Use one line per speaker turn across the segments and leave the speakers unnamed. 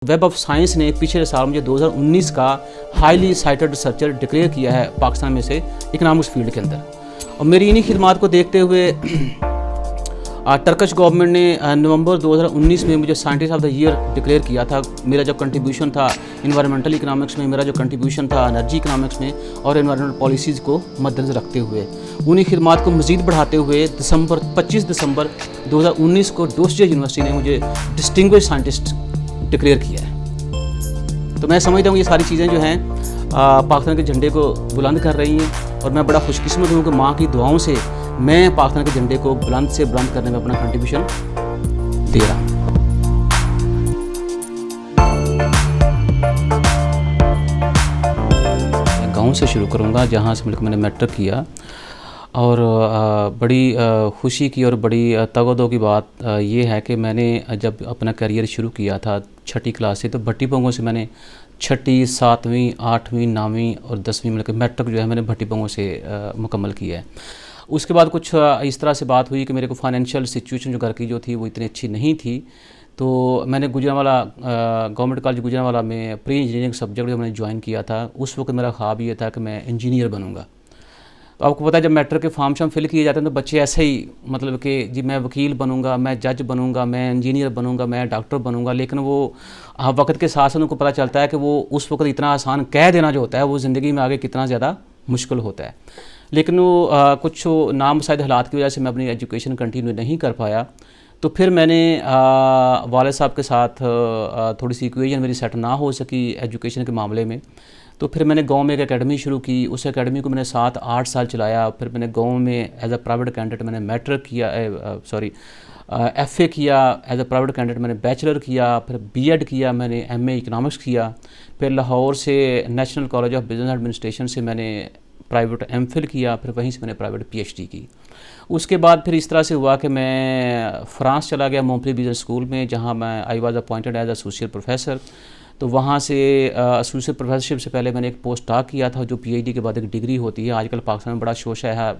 Web of science ने पिछले साल मुझे 2019 का हाईली साइटेड रिसर्चर डिक्लेयर किया है पाकिस्तान में से इकनॉमिक्स फील्ड के अंदर। और मेरी इन्हीं खिदमात को देखते हुए टर्किश गवर्नमेंट ने नवंबर 2019 में मुझे scientist of the year declare किया था। मेरा जो कंट्रीब्यूशन था इन्वायरमेंटल इकनॉमिक्स में, मेरा जो कंट्रीब्यूशन था एनर्जी इकनॉमिक्स में और इन्वायरमेंटल पॉलिसीज़ को मद्देनजर रखते हुए उन्हीं खिदमात को मज़ीद बढ़ाते हुए 25 दिसंबर 2019 को डोस्टियर यूनिवर्सिटी ने मुझे डिस्टिंग्विश साइंटिस्ट डिक्लेयर किया है। तो मैं समझता हूँ ये सारी चीज़ें जो हैं पाकिस्तान के झंडे को बुलंद कर रही हैं और मैं बड़ा खुशकिस्मत हूँ कि माँ की दुआओं से मैं पाकिस्तान के झंडे को बुलंद से बुलंद करने में अपना कंट्रीब्यूशन दे रहा हूँ। गाँव से शुरू करूँगा जहाँ से मिलकर मैंने मैट्रिक किया और बड़ी खुशी की और बड़ी तगदो की बात ये है कि मैंने जब अपना करियर शुरू किया था छठी क्लास से, तो भट्टी पोंगों से मैंने छठी, 7वीं, 8वीं, 9वीं और 10वीं मिलकर मैट्रिक जो है मैंने भट्टी पोंगों से मुकम्मल किया है। उसके बाद कुछ इस तरह से बात हुई कि मेरे को फाइनेंशियल सिचुएशन जो घर की जो थी वो इतनी अच्छी नहीं थी, तो मैंने गुजरांवाला गवर्नमेंट कॉलेज गुजरांवाला में प्री इंजीनियरिंग सब्जेक्ट जो मैंने ज्वाइन किया था। उस वक्त मेरा ख्वाब ये था कि मैं इंजीनियर बनूँगा। तो आपको पता है जब मैट्रिक के फॉर्म शाम फिल किए जाते हैं तो बच्चे ऐसे ही मतलब कि जी मैं वकील बनूंगा, मैं जज बनूंगा, मैं इंजीनियर बनूंगा, मैं डॉक्टर बनूंगा, लेकिन वो वक्त के साथ साथ उनको पता चलता है कि वो उस वक्त इतना आसान कह देना जो होता है वो ज़िंदगी में आगे कितना ज़्यादा मुश्किल होता है। लेकिन वो कुछ नामुसाइद हालात की वजह से मैं अपनी एजुकेशन कंटिन्यू नहीं कर पाया। तो फिर मैंने वालिद साहब के साथ थोड़ी सी इक्वेशन मेरी सेट ना हो सकी एजुकेशन के मामले में, तो फिर मैंने गांव में एक एकेडमी शुरू की। उस एकेडमी को मैंने 7-8 साल चलाया। फिर मैंने गांव में एज अ प्राइवेट कैंडिडेट मैंने मैट्रिक किया, FA किया, एज अ प्राइवेट कैंडिडेट मैंने बैचलर किया, फिर BEd किया, मैंने MA इकनॉमिक्स किया। फिर लाहौर से national college of business administration से मैंने प्राइवेट MPhil किया, फिर वहीं से मैंने प्राइवेट PhD की। उसके बाद फिर इस तरह से हुआ कि मैं फ़्रांस चला गया मोंपली बिजनेस स्कूल में, जहाँ मैं I was appointed as associate professor. तो वहाँ से एसोसिएट प्रोफेसरशिप से पहले मैंने एक पोस्ट डॉक किया था जो PhD के बाद एक डिग्री होती है। आजकल पाकिस्तान में बड़ा शोशा है,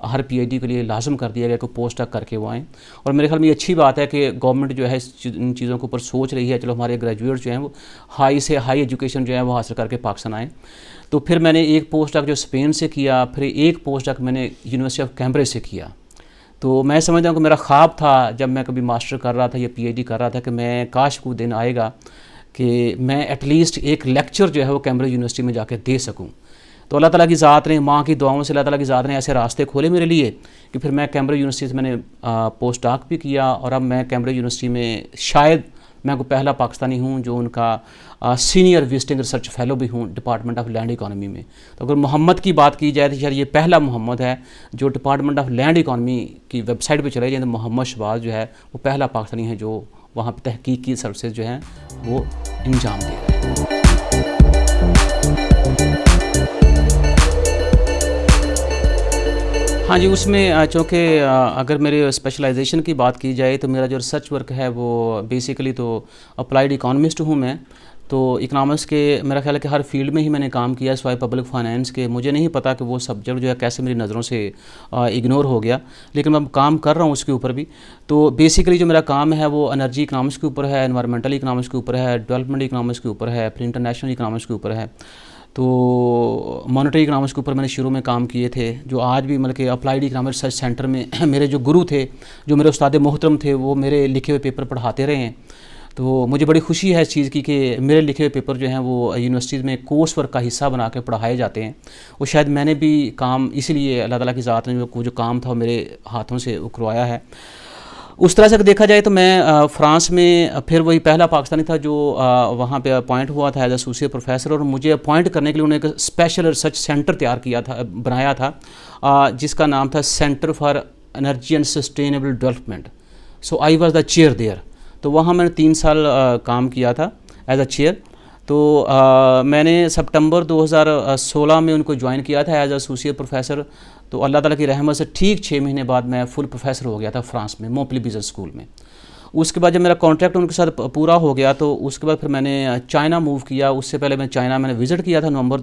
हर PhD के लिए लाजम कर दिया गया कि पोस्ट डॉक करके वो आएँ। और मेरे ख्याल में ये अच्छी बात है कि गवर्नमेंट जो है इन चीज़ों के ऊपर सोच रही है, चलो हमारे ग्रेजुएट जो हैं वो हाई से हाई एजुकेशन जो है वो हासिल करके पाकिस्तान आएँ। तो फिर मैंने एक पोस्ट डॉक जो स्पेन से किया, फिर एक पोस्ट डॉक मैंने यूनिवर्सिटी ऑफ कैम्ब्रिज से किया। तो मैं समझता हूँ कि मेरा ख्वाब था जब मैं कभी मास्टर कर रहा था या PhD कर रहा था कि मैं काश को दिन आएगा कि मैं एटलीस्ट एक लेक्चर जो है वो कैम्ब्रिज यूनिवर्सिटी में जाकर दे सकूं। तो अल्लाह ताला की ज़ात ने, माँ की दुआओं से अल्लाह ताला की ज़ात ने ऐसे रास्ते खोले मेरे लिए कि फिर मैं कैम्ब्रिज यूनिवर्सिटी से मैंने पोस्ट डॉक भी किया और अब मैं कैम्ब्रिज यूनिवर्सिटी में शायद मैं को पहला पाकिस्तानी हूँ जो उनका सीनियर विजिटिंग रिसर्च फेलो भी हूँ डिपार्टमेंट ऑफ लैंड इकॉनमी में। तो अगर मोहम्मद की बात की जाए तो शायद ये पहला मोहम्मद है जो डिपार्टमेंट ऑफ लैंड इकॉनमी की वेबसाइट पे चले जाए। तो मोहम्मद शहबाज जो है वो पहला पाकिस्तानी है जो वहाँ पे तहकीक की सर्विसेज जो हैं वो अंजाम दे रहे हैं। हाँ जी, उसमें चूँकि अगर मेरे स्पेशलाइजेशन की बात की जाए तो मेरा जो रिसर्च वर्क है वो बेसिकली तो अप्लाइड इकोनॉमिस्ट हूँ मैं। तो इकनॉमिक्स के मेरा ख्याल है कि हर फील्ड में ही मैंने काम किया सिवाय पब्लिक फाइनेंस के। मुझे नहीं पता कि वो सब्जेक्ट जो है कैसे मेरी नज़रों से इग्नोर हो गया, लेकिन मैं काम कर रहा हूँ उसके ऊपर भी। तो बेसिकली जो मेरा काम है वो एनर्जी इकनॉमिक्स के ऊपर है, एनवायरमेंटल इकनॉमिक्स के ऊपर है, डेवलपमेंट इकनॉमिक्स के ऊपर है, फिर इंटरनेशनल इकनॉमिक्स के ऊपर है। तो मॉनेटरी इकनॉमिक्स के ऊपर मैंने शुरू में काम किए थे, जो आज भी मतलब कि अप्लाइड इकनॉमिक्स रिसर्च सेंटर में मेरे जो गुरु थे, जो मेरे उस्ताद मोहतरम थे, वो मेरे लिखे हुए पेपर पढ़ाते रहे हैं। तो मुझे बड़ी खुशी है इस चीज़ की कि मेरे लिखे हुए पेपर जो हैं वो यूनिवर्सिटीज़ में कोर्स वर्क का हिस्सा बना के पढ़ाए जाते हैं। वो शायद मैंने भी काम इसीलिए अल्लाह ताला की ज़ात ने जो काम था मेरे हाथों से करवाया है। उस तरह से देखा जाए तो मैं फ़्रांस में फिर वही पहला पाकिस्तानी था जो वहाँ पे अपॉइंट हुआ था एज एसोसिएट प्रोफेसर। और मुझे अपॉइंट करने के लिए उन्होंने एक स्पेशल रिसर्च सेंटर तैयार किया था, बनाया था, जिसका नाम था centre for energy and sustainable development. So I was the chair there. तो वहाँ मैंने 3 साल काम किया था एज अ चेयर। तो मैंने सितंबर 2016 में उनको ज्वाइन किया था एज एसोसिएट प्रोफेसर। तो अल्लाह ताला की रहमत से ठीक 6 महीने बाद मैं फुल प्रोफेसर हो गया था फ्रांस में मोंपली बिजनेस स्कूल में। उसके बाद जब मेरा कॉन्ट्रैक्ट उनके साथ पूरा हो गया तो उसके बाद फिर मैंने चाइना मूव किया। उससे पहले मैं चाइना मैंने विज़िट किया था नवंबर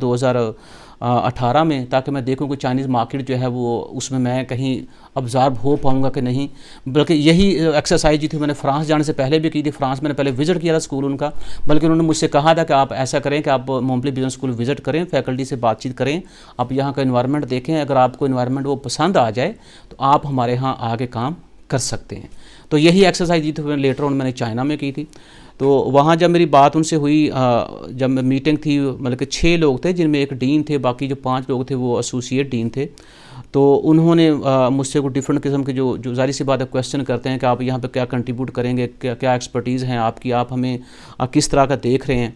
18 में, ताकि मैं देखूं कि चाइनीज़ मार्केट जो है वो उसमें मैं कहीं अब्ज़ॉर्ब हो पाऊंगा कि नहीं। बल्कि यही एक्सरसाइज जो थी मैंने फ्रांस जाने से पहले भी की थी। फ्रांस मैंने पहले विज़िट किया था स्कूल उनका, बल्कि उन्होंने मुझसे कहा था कि आप ऐसा करें कि आप मोंपली बिजनेस स्कूल विज़िट करें, फैकल्टी से बातचीत करें, आप यहाँ का इन्वायरमेंट देखें, अगर आपको इन्वायरमेंट वो पसंद आ जाए तो आप हमारे यहाँ आगे काम कर सकते हैं। तो यही एक्सरसाइज जी थी लेटर ऑन मैंने चाइना में की थी। तो वहाँ जब मेरी बात उनसे हुई, जब मीटिंग थी, मतलब कि 6 लोग थे जिनमें एक डीन थे, बाकी जो 5 लोग थे वो एसोसिएट डीन थे। तो उन्होंने मुझसे कुछ डिफरेंट किस्म के जो ज़ाहिर सी बात है क्वेश्चन करते हैं कि आप यहाँ पे क्या कंट्रीब्यूट करेंगे, क्या एक्सपर्टीज़ हैं आपकी, आप हमें किस तरह का देख रहे हैं।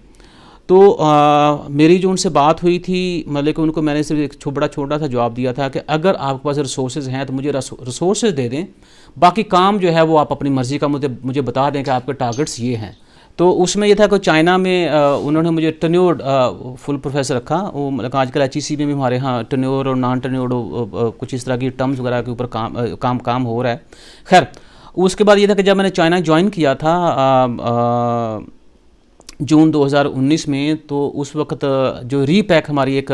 तो मेरी जो उनसे बात हुई थी, मतलब कि उनको मैंने सिर्फ एक बड़ा छोटा सा जवाब दिया था कि अगर आपके पास रिसोर्सेज हैं तो मुझे रिसोर्सेज दे दें, बाकी काम जो है वो आप अपनी मर्ज़ी का मुझे बता दें कि आपके टारगेट्स ये हैं। तो उसमें ये था कि चाइना में उन्होंने मुझे टेन्योर्ड फुल प्रोफेसर रखा। वो मतलब आजकल HEC में भी हमारे यहाँ टेन्योर और नॉन टेन्योर्ड कुछ इस तरह की टर्म्स वगैरह के ऊपर काम हो रहा है। खैर, उसके बाद ये था कि जब मैंने चाइना ज्वाइन किया था जून 2019 में, तो उस वक्त जो रीपैक हमारी एक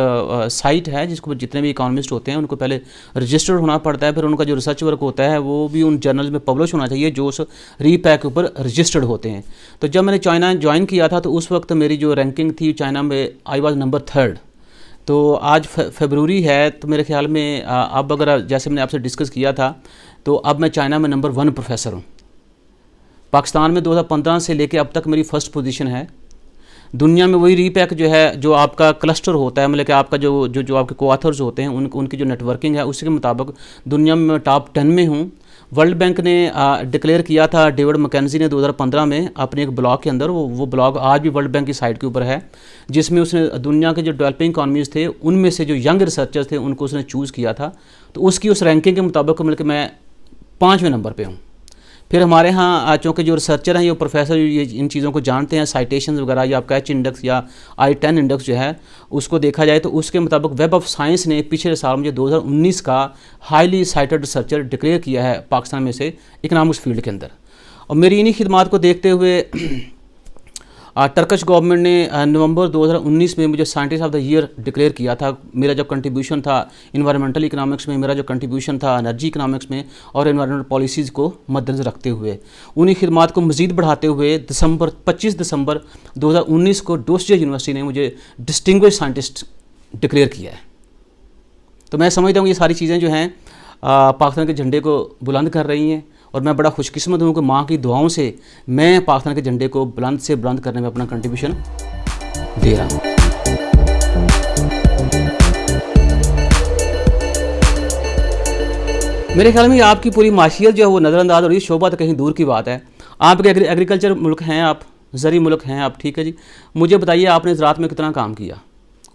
साइट है जिसको जितने भी इकोनॉमिस्ट होते हैं उनको पहले रजिस्टर्ड होना पड़ता है, फिर उनका जो रिसर्च वर्क होता है वो भी उन जर्नल्स में पब्लिश होना चाहिए जो उस रीपैक के ऊपर रजिस्टर्ड होते हैं। तो जब मैंने चाइना ज्वाइन किया था तो उस वक्त मेरी जो रैंकिंग थी चाइना में, आई वॉज नंबर 3। तो आज फरवरी है, तो मेरे ख्याल में अब अगर जैसे मैंने आपसे डिस्कस किया था तो अब मैं चाइना में नंबर 1 प्रोफेसर हूँ। पाकिस्तान में 2015 से लेके अब तक मेरी फर्स्ट पोजीशन है। दुनिया में वही रीपैक जो है, जो आपका क्लस्टर होता है, मतलब कि आपका जो आपके को-ऑथर्स होते हैं उनकी जो नेटवर्किंग है उसके मुताबिक दुनिया में मैं टॉप 10 में हूँ। वर्ल्ड बैंक ने डिक्लेयर किया था, डेविड मैकेंजी ने 2015 में अपने एक ब्लॉग के अंदर, वो ब्लॉग आज भी वर्ल्ड बैंक की साइट के ऊपर है, जिसमें उसने दुनिया के जो डेवलपिंग इकॉनमीज़ थे उनमें से जो यंग रिसर्चर्स थे उनको उसने चूज़ किया था। तो उसकी उस रैंकिंग के मुताबिक मतलब कि मैं 5वें नंबर पे हूँ। फिर हमारे यहाँ चूँकि जो रिसर्चर हैं, ये प्रोफेसर ये इन चीज़ों को जानते हैं, साइटेशंस वगैरह या आपका H इंडेक्स या I10 इंडेक्स जो है उसको देखा जाए तो उसके मुताबिक वेब ऑफ साइंस ने पिछले साल मुझे 2019 का हाईली साइटेड रिसर्चर डिक्लेयर किया है पाकिस्तान में से इकनॉमिक्स फील्ड के अंदर। और मेरी इन्हीं खिदमात को देखते हुए टर्किश गवर्नमेंट ने नवंबर 2019 में मुझे scientist of the year declare किया था। मेरा जो कंट्रीब्यूशन था इन्वायरमेंटल इकनॉमिक्स में, मेरा जो कंट्रीब्यूशन था एनर्जी इकनॉमिक्स में और इन्वायरमेंटल पॉलिसीज़ को मद्देनज़र रखते हुए, उन्हीं खिदमात को मज़ीद बढ़ाते हुए 25 दिसंबर 2019 को डोसियर यूनिवर्सिटी ने मुझे डिस्टिंग्विश साइंटिस्ट डिक्लेयर किया है। तो मैं समझता हूँ ये सारी चीज़ें जो हैं पाकिस्तान के झंडे को बुलंद कर रही हैं, और मैं बड़ा खुशकिस्मत हूँ कि माँ की दुआओं से मैं पाकिस्तान के झंडे को बुलंद से बुलंद करने में अपना कंट्रीब्यूशन दे रहा हूँ। मेरे ख्याल में आपकी पूरी माशियत जो है वो नज़रअंदाज हो रही है, शोभा तो कहीं दूर की बात है। आप एग्रीकल्चर मुल्क हैं, आप ज़री मुल्क हैं आप, ठीक है जी। मुझे बताइए आपने ज़राअत में कितना काम किया?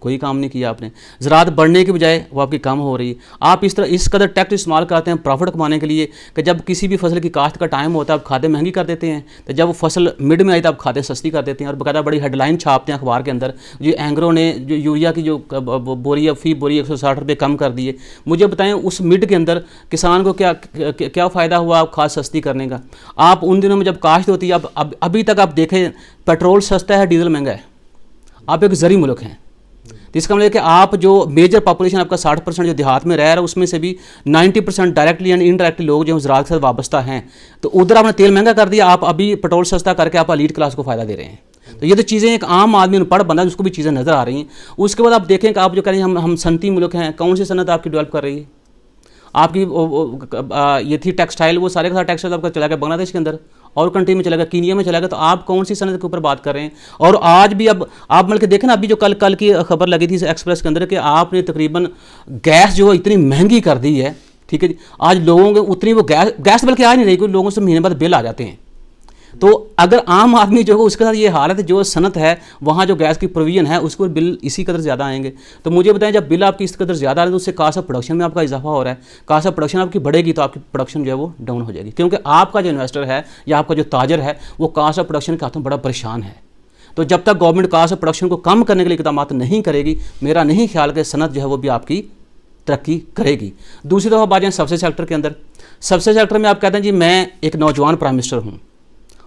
कोई काम नहीं किया आपने। ज़राअत बढ़ने के बजाय वो आपकी कम हो रही है। आप इस कदर टैक्स इस्तेमाल करते हैं प्रॉफिट कमाने के लिए कि जब किसी भी फसल की काश्त का टाइम होता है आप खादें महंगी कर देते हैं, तो जब वो फसल मिड में आई तो आप खादें सस्ती कर देते हैं और बाकायदा बड़ी हेडलाइन छापते हैं अखबार के अंदर, जो एंग्रो ने जो यूरिया की जो बोरी या फी बोरी 160 रुपये कम कर दिए। मुझे बताएं उस मिड के अंदर किसान को क्या फ़ायदा हुआ आप खाद सस्ती करने का? आप उन दिनों में जब काश्त होती है, अब अभी तक आप देखें पेट्रोल सस्ता है, डीजल महंगा है। आप एक ज़री मुल्क हैं, तो इसका मतलब कि आप जो मेजर पॉपुलेशन आपका 60% जो देहात में रह रहा है उसमें से भी 90% डायरेक्टली एंड इनडायरेक्टली लोग जो ज़राअत के साथ वाबस्ता हैं। तो उधर आपने तेल महंगा कर दिया, आप अभी पेट्रोल सस्ता करके आप एलीट क्लास को फ़ायदा दे रहे हैं। तो ये तो चीज़ें एक आम आदमी अनपढ़ बंदा जिसको भी चीज़ें नज़र आ रही हैं। उसके बाद आप देखें कि आप जो कह रहे हैं हम सनती मुल्क हैं, कौन सी सनत आपकी डेवलप कर रही है? आपकी ये थी टेक्सटाइल, वो सारे का सारा टेक्सटाइल आपका चला गया बांग्लादेश के अंदर और कंट्री में चला गया, कीनिया में चला गया। तो आप कौन सी सनत के ऊपर बात कर रहे हैं? और आज भी अब आप मतलब देखें ना, अभी जो कल की खबर लगी थी एक्सप्रेस के अंदर कि आपने तकरीबन गैस जो इतनी महंगी कर दी है, ठीक है जी। आज लोगों के उतनी वो गैस बल्कि आ नहीं रही, क्योंकि लोगों से महीने बाद बिल आ जाते हैं। तो अगर आम आदमी जो है उसके साथ ये हालत है, जो सनत है वहाँ जो गैस की प्रोविजन है उसके ऊपर बिल इसी कदर ज़्यादा आएंगे। तो मुझे बताएं जब बिल आपकी इस कदर ज़्यादा आ रहा है तो उससे कास्ट ऑफ प्रोडक्शन में आपका इजाफा हो रहा है। कास्ट ऑफ प्रोडक्शन आपकी बढ़ेगी तो आपकी प्रोडक्शन जो है वो डाउन हो जाएगी, क्योंकि आपका जो इन्वेस्टर है या आपका जो ताजर है वो कास्ट ऑफ प्रोडक्शन के हाथों बड़ा परेशान है। तो जब तक गवर्नमेंट कास्ट ऑफ प्रोडक्शन को कम करने के लिए इक़दाम नहीं करेगी, मेरा नहीं ख्याल कि सनत जो है वो भी आपकी तरक्की करेगी। दूसरी तरफ बात जाए सबसे सेक्टर के अंदर, सबसे सेक्टर में आप कहते हैं जी मैं एक नौजवान प्राइम मिनिस्टर हूँ,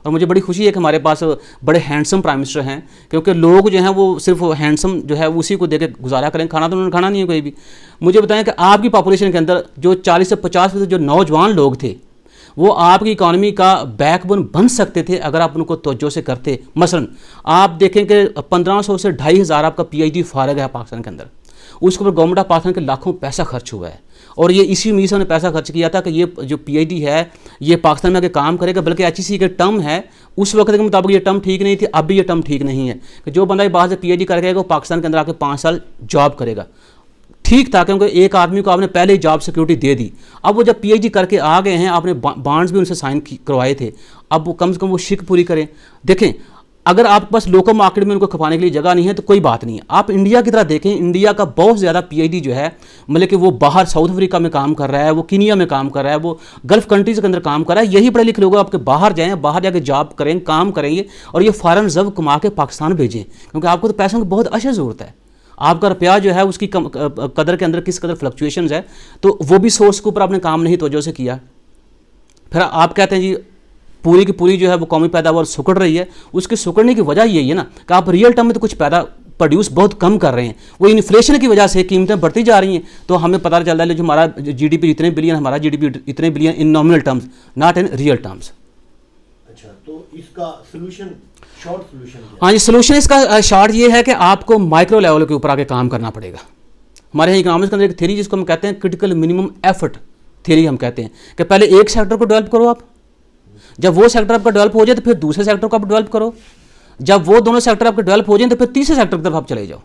और मुझे बड़ी खुशी है कि हमारे पास बड़े हैंडसम प्राइम मिनिस्टर हैं, क्योंकि लोग जो हैं वो सिर्फ हैंडसम जो है उसी को देके गुजारा करें, खाना तो उन्होंने खाना नहीं है कोई भी। मुझे बताएं कि आपकी पॉपुलेशन के अंदर जो 40 से 50% जो नौजवान लोग थे वो आपकी इकॉनमी का बैकबोन बन सकते थे अगर आप उनको तवज्जो से करते। मसलन आप देखें कि 1500 से 2500 आपका PhD फारग है पाकिस्तान के अंदर, उसके ऊपर गवर्नमेंट ऑफ पाकिस्तान के लाखों पैसा खर्च हुआ है, और ये इसी उम्मीद से उन्होंने पैसा खर्च किया था कि ये जो PhD है ये पाकिस्तान में आके काम करेगा। बल्कि HEC के टर्म है उस वक्त के मुताबिक ये टर्म ठीक नहीं थी, अब भी ये टर्म ठीक नहीं है कि जो बंदा बाहर से PhD करके आएगा वो पाकिस्तान के अंदर आके 5 साल जॉब करेगा। ठीक था, क्योंकि एक आदमी को आपने पहले ही जॉब सिक्योरिटी दे दी। अब वो जब PhD करके आ गए हैं, आपने बॉन्ड्स भी उनसे साइन करवाए थे, अब वो कम से कम वो शिक पूरी करें। देखें, अगर आपके पास लोकल मार्केट में उनको खपाने के लिए जगह नहीं है तो कोई बात नहीं है, आप इंडिया की तरह देखें। इंडिया का बहुत ज़्यादा PhD जो है मतलब कि वो बाहर साउथ अफ्रीका में काम कर रहा है, वो कीनिया में काम कर रहा है, वो गल्फ़ कंट्रीज़ के अंदर काम कर रहा है। यही पढ़े लिखे लोग आपके बाहर जाएँ, बाहर जाके जॉब करें, काम करेंगे और ये फ़ॉरेन रिजर्व कमा के पाकिस्तान भेजें, क्योंकि आपको तो पैसों की बहुत अशद ज़रूरत है। आपका रुपया जो है उसकी कदर के अंदर किस कदर फ्लक्चुएशंस है, तो वो भी सोर्स के ऊपर आपने काम नहीं तवज्जो से किया। फिर आप कहते हैं जी पूरी की पूरी जो है वो कौमी पैदावार सुकड़ रही है। उसके सुकड़ने की वजह यही है ना कि आप रियल टर्म में तो कुछ प्रोड्यूस बहुत कम कर रहे हैं, वो इन्फ्लेशन की वजह से कीमतें बढ़ती जा रही हैं। तो हमें पता चल रहा है जो हमारा GDP इतने बिलियन, हमारा GDP इतने billion in nominal terms, not in real terms.
अच्छा, तो इसका सोल्यूशन, शॉर्ट सोल्यूशन?
हाँ जी, सोल्यूशन इसका शॉर्ट ये है कि आपको माइक्रो लेवल के ऊपर आके काम करना पड़ेगा। हमारे यहाँ इकोनॉमिक्स के अंदर एक थ्योरी जिसको हम कहते हैं क्रिटिकल मिनिमम एफर्ट थ्योरी, हम कहते हैं कि पहले एक सेक्टर को डेवलप करो आप, जब वो सेक्टर आपका डेवलप हो जाए तो फिर दूसरे सेक्टर को आप डेवलप करो, जब वो दोनों सेक्टर आपके डेवलप हो जाए तो फिर तीसरे सेक्टर की तरफ आप चले जाओ।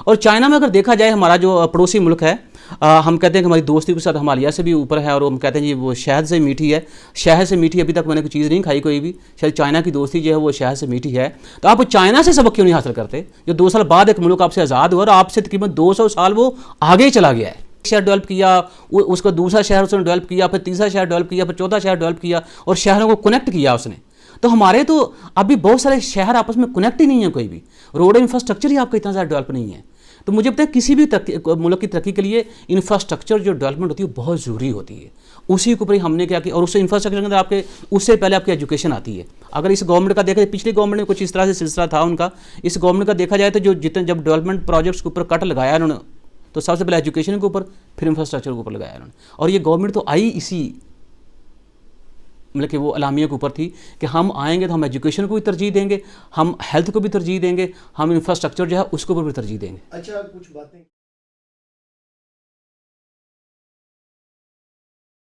और चाइना में अगर देखा जाए, हमारा जो पड़ोसी मुल्क है, हम कहते हैं कि हमारी दोस्ती के साथ हिमालय से भी ऊपर है, और हम कहते हैं जी वो शहद से मीठी है। शहद से मीठी अभी तक मैंने कोई चीज़ नहीं खाई कोई भी, शायद चाइना की दोस्ती जो है वो शहद से मीठी है। तो आप चाइना से सबक क्यों नहीं हासिल करते? जो 2 साल बाद एक मुल्क आपसे आज़ाद हुआ और आपसे तकरीबन 200 साल वो आगे चला गया है। शहर डेवलप किया, उसका दूसरा शहर उसने डेवलप किया, फिर तीसरा शहर डेवलप किया, फिर चौथा शहर डेवलप किया, और शहरों को कनेक्ट किया उसने। तो हमारे तो अभी बहुत सारे शहर आपस में कनेक्ट ही नहीं है, कोई भी रोड इंफ्रास्ट्रक्चर ही आपका इतना ज़्यादा डेवलप नहीं है। तो मुझे पता है किसी भी मुल्क की तरक्की के लिए इंफ्रास्ट्रक्चर जो डेवलपमेंट होती है बहुत ज़रूरी होती है। उसी के ऊपर ही हमने क्या किया, और उससे इंफ्रास्ट्रक्चर के अंदर आपके उससे पहले आपकी एजुकेशन आती है। अगर इस गवर्नमेंट का देखा, पिछली गवर्नमेंट में कुछ इस तरह से सिलसिला था उनका, इस गवर्नमेंट का देखा जाए तो जो जितने जब डेवलपमेंट प्रोजेक्ट्स के ऊपर कट लगाया उन्होंने, तो सबसे पहले एजुकेशन के ऊपर, फिर इंफ्रास्ट्रक्चर के ऊपर लगाया उन्होंने। और ये गवर्नमेंट तो आई इसी मतलब कि वो अलामिया के ऊपर थी कि हम आएंगे तो हम एजुकेशन को भी तरजीह देंगे, हम हेल्थ को भी तरजीह देंगे, हम इंफ्रास्ट्रक्चर जो है उसके ऊपर भी तरजीह देंगे।
अच्छा, कुछ बातें